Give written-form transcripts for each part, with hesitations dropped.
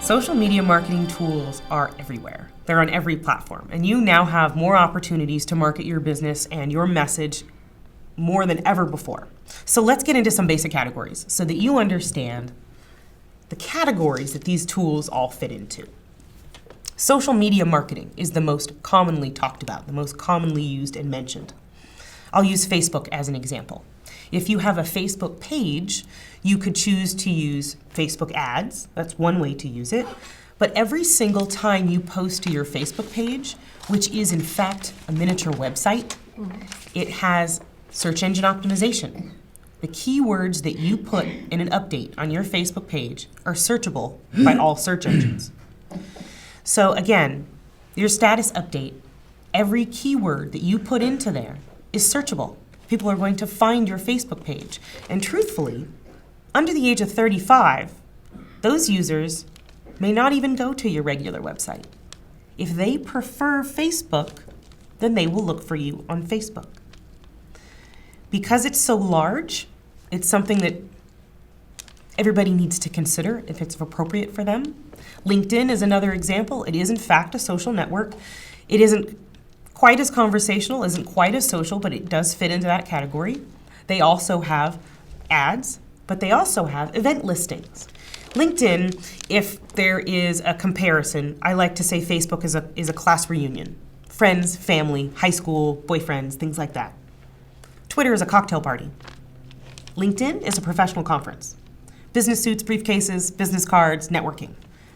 Social media marketing tools are everywhere. They're on every platform, and you now have more opportunities to market your business and your message more than ever before. So let's get into some basic categories so that you understand the categories that these tools all fit into. Social media marketing is the most commonly talked about, the most commonly used and mentioned. I'll use Facebook as an example. If you have a Facebook page, you could choose to use Facebook ads. That's one way to use it. But every single time you post to your Facebook page, which is in fact a miniature website, it has search engine optimization. The keywords that you put in an update on your Facebook page are searchable by all search engines. So again, your status update, every keyword that you put into there is searchable. People are going to find your Facebook page. And truthfully, under the age of 35, those users may not even go to your regular website. If they prefer Facebook, then they will look for you on Facebook. Because it's so large, it's something that everybody needs to consider if it's appropriate for them. LinkedIn is another example. It is in fact a social network. It isn't quite as conversational, isn't quite as social, but it does fit into that category. They also have ads, but they also have event listings. LinkedIn, if there is a comparison, I like to say Facebook is a class reunion. Friends, family, high school, boyfriends, things like that. Twitter is a cocktail party. LinkedIn is a professional conference. Business suits, briefcases, business cards, networking.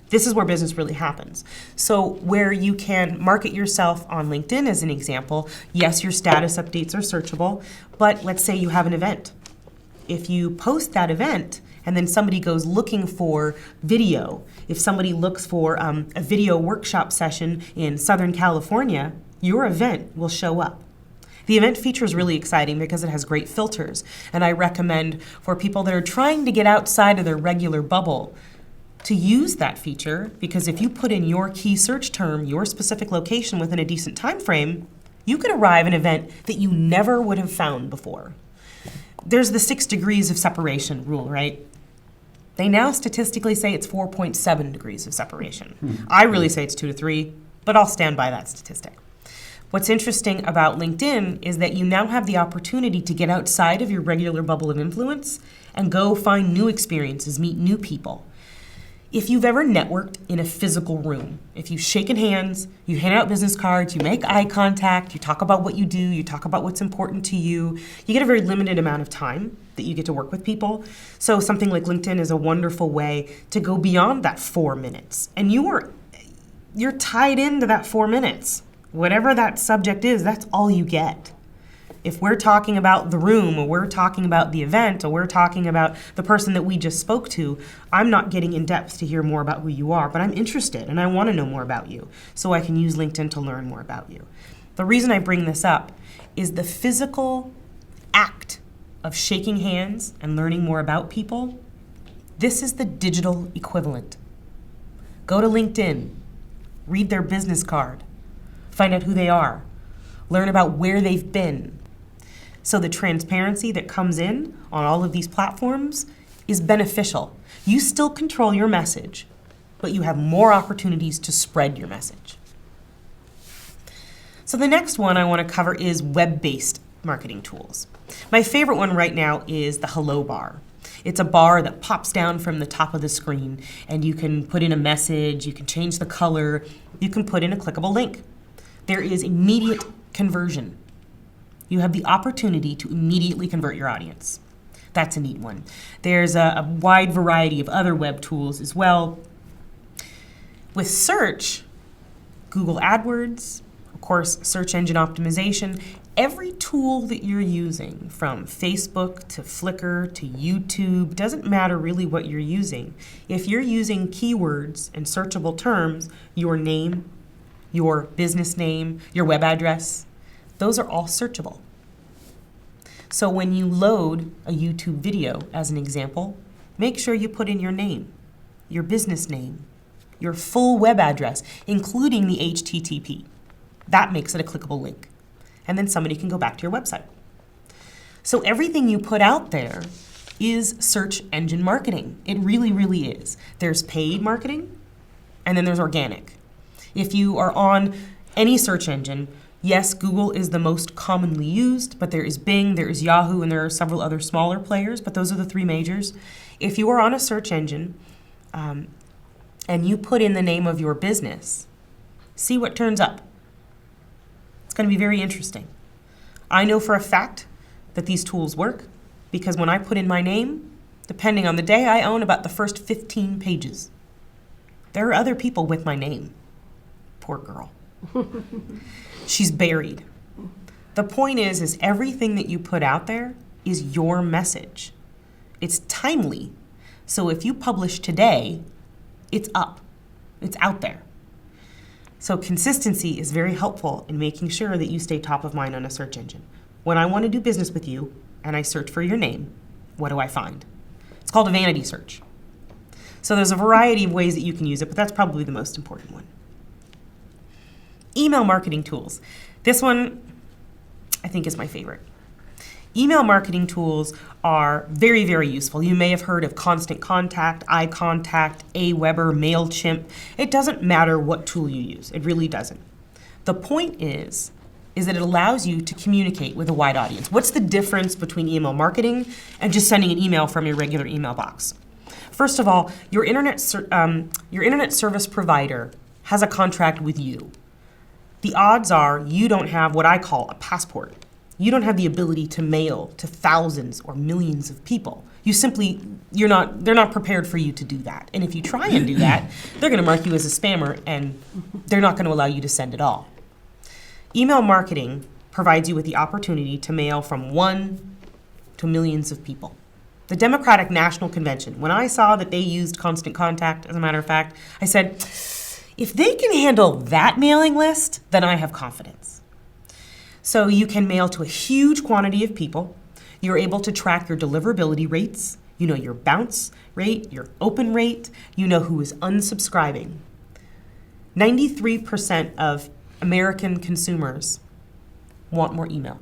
This is where business really happens. So where you can market yourself on LinkedIn as an example, yes, your status updates are searchable, but let's say you have an event. If you post that event and then somebody goes looking for video, if somebody looks for a video workshop session in Southern California, your event will show up. The event feature is really exciting because it has great filters, and I recommend for people that are trying to get outside of their regular bubble to use that feature, because if you put in your key search term, your specific location within a decent time frame, you could arrive at an event that you never would have found before. There's the 6 degrees of separation rule, right? They now statistically say it's 4.7 degrees of separation. I really say it's 2 to 3, but I'll stand by that statistic. What's interesting about LinkedIn is that you now have the opportunity to get outside of your regular bubble of influence and go find new experiences, meet new people. If you've ever networked in a physical room, if you've shaken hands, you hand out business cards, you make eye contact, you talk about what you do, you talk about what's important to you, you get a very limited amount of time that you get to work with people. So something like LinkedIn is a wonderful way to go beyond that 4 minutes. And you're tied into that 4 minutes. Whatever that subject is, that's all you get. If we're talking about the room, or we're talking about the event, or we're talking about the person that we just spoke to, I'm not getting in depth to hear more about who you are, but I'm interested and I want to know more about you, so I can use LinkedIn to learn more about you. The reason I bring this up is the physical act of shaking hands and learning more about people. This is the digital equivalent. Go to LinkedIn, read their business card, find out who they are, learn about where they've been. So the transparency that comes in on all of these platforms is beneficial. You still control your message, but you have more opportunities to spread your message. So the next one I want to cover is web-based marketing tools. My favorite one right now is the Hello bar. It's a bar that pops down from the top of the screen, and you can put in a message, you can change the color, you can put in a clickable link. There is immediate conversion. You have the opportunity to immediately convert your audience. That's a neat one. There's a wide variety of other web tools as well. With search, Google AdWords, of course, search engine optimization, every tool that you're using, from Facebook to Flickr to YouTube, doesn't matter really what you're using. If you're using keywords and searchable terms, your name, your business name, your web address, those are all searchable. So when you load a YouTube video, as an example, make sure you put in your name, your business name, your full web address, including the HTTP. That makes it a clickable link. And then somebody can go back to your website. So everything you put out there is search engine marketing. It really, really is. There's paid marketing, And then there's organic. If you are on any search engine, yes, Google is the most commonly used, but there is Bing, there is Yahoo, and there are several other smaller players, but those are the three majors. If you are on a search engine and you put in the name of your business, see what turns up. It's going to be very interesting. I know for a fact that these tools work because when I put in my name, depending on the day, I own about the first 15 pages. There are other people with my name. Poor girl. She's buried. The point is everything that you put out there is your message. It's timely. So if you publish today, it's up. It's out there. So consistency is very helpful in making sure that you stay top of mind on a search engine. When I want to do business with you and I search for your name, what do I find? It's called a vanity search. So there's a variety of ways that you can use it, but that's probably the most important one. Email marketing tools. This one, I think, is my favorite. Email marketing tools are very, very useful. You may have heard of Constant Contact, iContact, Aweber, MailChimp. It doesn't matter what tool you use. It really doesn't. The point is that it allows you to communicate with a wide audience. What's the difference between email marketing and just sending an email from your regular email box? First of all, your internet service provider has a contract with you. The odds are you don't have what I call a passport. You don't have the ability to mail to thousands or millions of people. They're not prepared for you to do that. And if you try and do that, they're going to mark you as a spammer and they're not going to allow you to send at all. Email marketing provides you with the opportunity to mail from 1 to millions of people. The Democratic National Convention, when I saw that they used Constant Contact, as a matter of fact, I said, if they can handle that mailing list, then I have confidence. So you can mail to a huge quantity of people. You're able to track your deliverability rates. You know your bounce rate, your open rate. You know who is unsubscribing. 93% of American consumers want more email.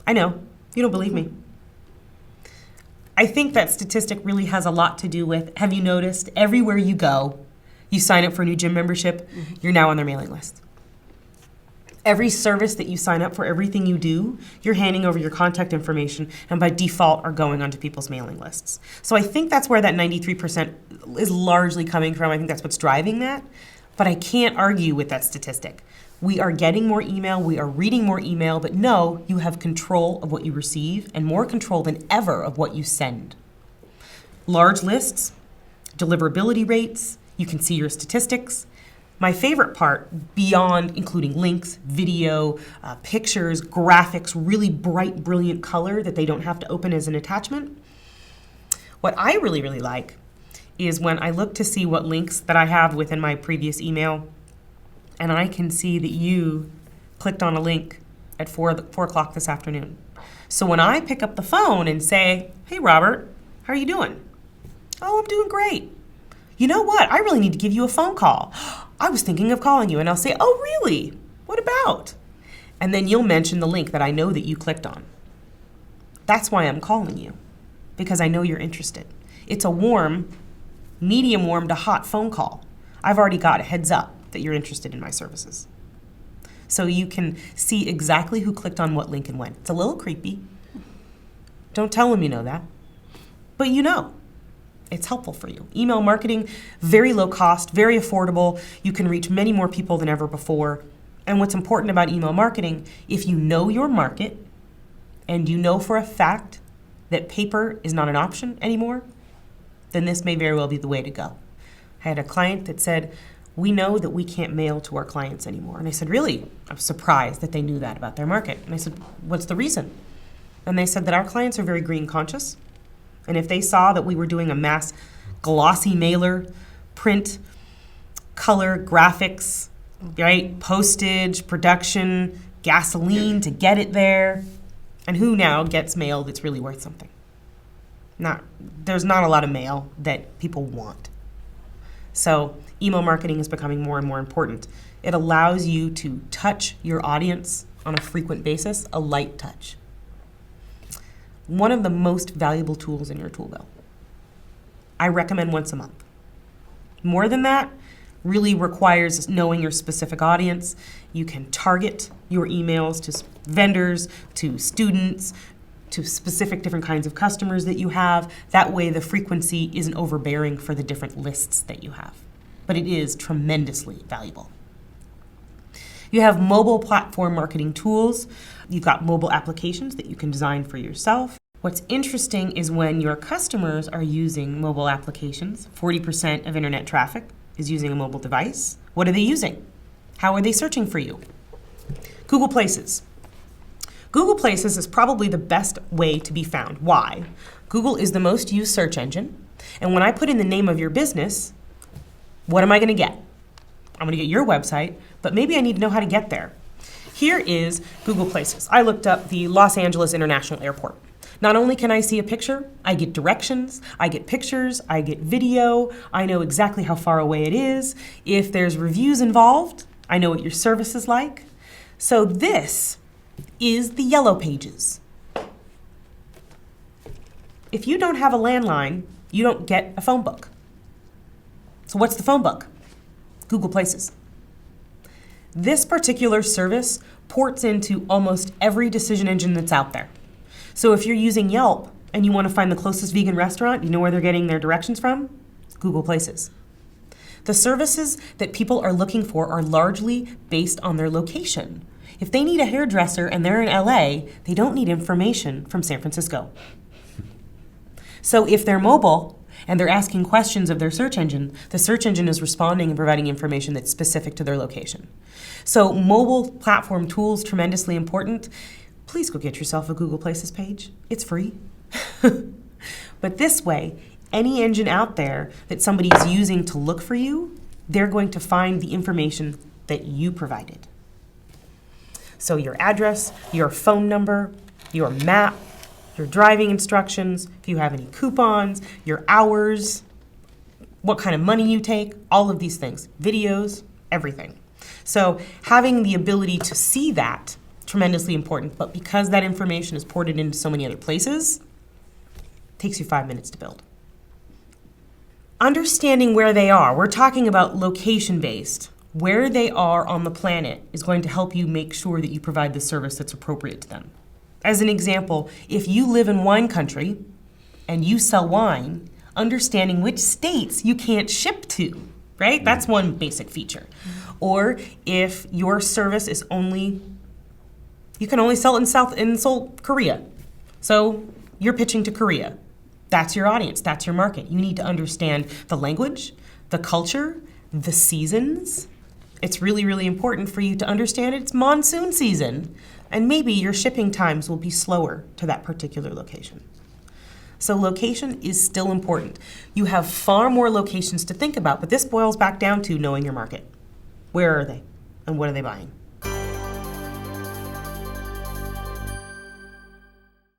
I know, you don't believe me. I think that statistic really has a lot to do with, have you noticed, everywhere you go, you sign up for a new gym membership, you're now on their mailing list. Every service that you sign up for, everything you do, you're handing over your contact information and by default are going onto people's mailing lists. So I think that's where that 93% is largely coming from. I think that's what's driving that. But I can't argue with that statistic. We are getting more email, we are reading more email, but no, you have control of what you receive and more control than ever of what you send. Large lists, deliverability rates, you can see your statistics. My favorite part, beyond including links, video, pictures, graphics, really bright, brilliant color that they don't have to open as an attachment. What I really, really like is when I look to see what links that I have within my previous email, and I can see that you clicked on a link at 4 o'clock this afternoon. So when I pick up the phone and say, hey, Robert, how are you doing? Oh, I'm doing great. You know what? I really need to give you a phone call. I was thinking of calling you. And I'll say, oh, really? What about? And then you'll mention the link that I know that you clicked on. That's why I'm calling you, because I know you're interested. It's a warm, medium warm to hot phone call. I've already got a heads up that you're interested in my services. So you can see exactly who clicked on what link and when. It's a little creepy. Don't tell them you know that. But you know. It's helpful for you. Email marketing, very low cost, very affordable. You can reach many more people than ever before. And what's important about email marketing, if you know your market and you know for a fact that paper is not an option anymore, then this may very well be the way to go. I had a client that said, we know that we can't mail to our clients anymore. And I said, really? I was surprised that they knew that about their market. And I said, what's the reason? And they said that our clients are very green conscious. And if they saw that we were doing a mass glossy mailer, print, color, graphics, right, postage, production, gasoline to get it there, and who now gets mail that's really worth something? There's not a lot of mail that people want. So email marketing is becoming more and more important. It allows you to touch your audience on a frequent basis, a light touch. One of the most valuable tools in your tool belt. I recommend once a month. More than that, really requires knowing your specific audience. You can target your emails to vendors, to students, to specific different kinds of customers that you have. That way the frequency isn't overbearing for the different lists that you have. But it is tremendously valuable. You have mobile platform marketing tools. You've got mobile applications that you can design for yourself. What's interesting is when your customers are using mobile applications, 40% of internet traffic is using a mobile device. What are they using? How are they searching for you? Google Places. Google Places is probably the best way to be found. Why? Google is the most used search engine, and when I put in the name of your business, what am I going to get? I'm going to get your website, but maybe I need to know how to get there. Here is Google Places. I looked up the Los Angeles International Airport. Not only can I see a picture, I get directions, I get pictures, I get video, I know exactly how far away it is. If there's reviews involved, I know what your service is like. So this is the Yellow Pages. If you don't have a landline, you don't get a phone book. So what's the phone book? Google Places. This particular service ports into almost every decision engine that's out there. So if you're using Yelp and you want to find the closest vegan restaurant, you know where they're getting their directions from? Google Places. The services that people are looking for are largely based on their location. If they need a hairdresser and they're in LA, they don't need information from San Francisco. So if they're mobile and they're asking questions of their search engine, the search engine is responding and providing information that's specific to their location. So mobile platform tools, tremendously important. Please go get yourself a Google Places page. It's free. But this way, any engine out there that somebody is using to look for you, they're going to find the information that you provided. So your address, your phone number, your map, your driving instructions, if you have any coupons, your hours, what kind of money you take, all of these things, videos, everything. So having the ability to see that, tremendously important, but because that information is ported into so many other places, it takes you 5 minutes to build. Understanding where they are, we're talking about location-based. Where they are on the planet is going to help you make sure that you provide the service that's appropriate to them. As an example, if you live in wine country and you sell wine, understanding which states you can't ship to, right? That's one basic feature. Or if your service is you can only sell it in Seoul, Korea. So you're pitching to Korea. That's your audience, that's your market. You need to understand the language, the culture, the seasons. It's really, really important for you to understand it's monsoon season, and maybe your shipping times will be slower to that particular location. So location is still important. You have far more locations to think about, but this boils back down to knowing your market. Where are they, and what are they buying?